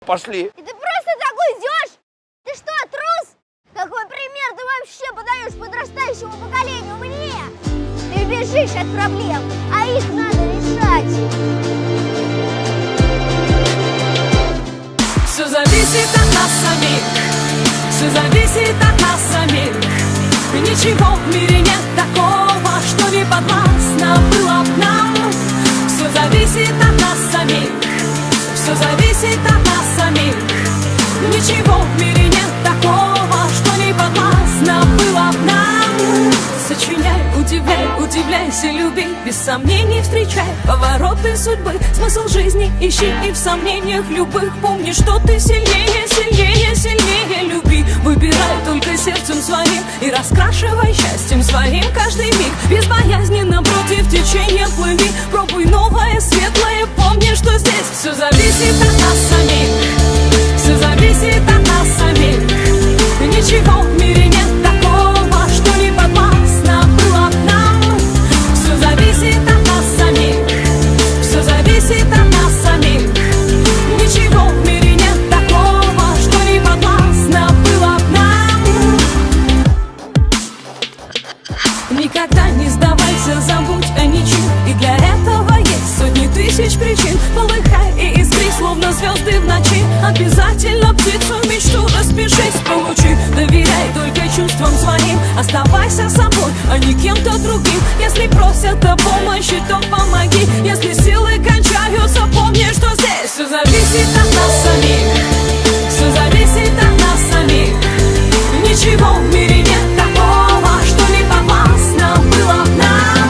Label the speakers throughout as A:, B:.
A: Пошли.
B: И ты просто так уйдешь? Ты что, трус? Какой пример ты вообще подаешь подрастающему поколению мне? Ты бежишь от проблем, а их надо решать.
C: Все зависит от нас самих, все зависит от нас самих. Ничего в мире нет такого, что не подвластно было б нам. Все зависит от нас самих, все зависит от нас самих. Ничего в мире нет такого, что не подвластно было б нам. Сочиняй, удивляй, удивляйся, люби, без сомнений встречай повороты судьбы, смысл жизни ищи и в сомнениях любых помни, что ты сильнее, сильнее, сильнее. Люби, выбирай только сердцем своим и раскрашивай счастьем своим каждый миг. Безбоязненно против течения плыви, пробуй новое, светлое, помни, что здесь все зависит от нас самих, все зависит от нас самих. Ничего в мире нет такого, что не подвластно было б нам. Все зависит от нас самих, все зависит от нас самих. Ничего в мире нет такого, что не подвластно было б нам. Никогда не сдавайся, забудь о ничем, и для этого есть сотни тысяч причин. Полыхай и искри, словно звезды в ночи. Обязательно птицу мечту распишись, получи. Доверяй только чувствам своим, оставайся собой, а не кем-то другим. Если просят о помощи, то помоги. Если силы кончаются, помни, что здесь все зависит от нас самих, все зависит от нас самих. Ничего в мире нет такого, что не подвластно было б нам.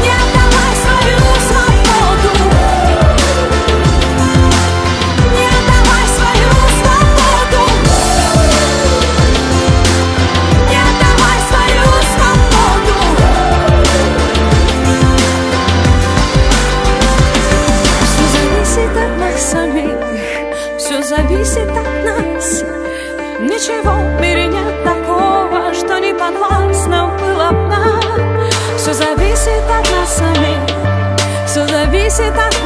C: Не отдавай свою свободу, не отдавай свою свободу, не отдавай свою свободу. Все зависит от нас самих, все зависит от нас. Ничего в мире нет такого, что не подвластно было б нам. Все зависит от нас самих, все зависит от нас.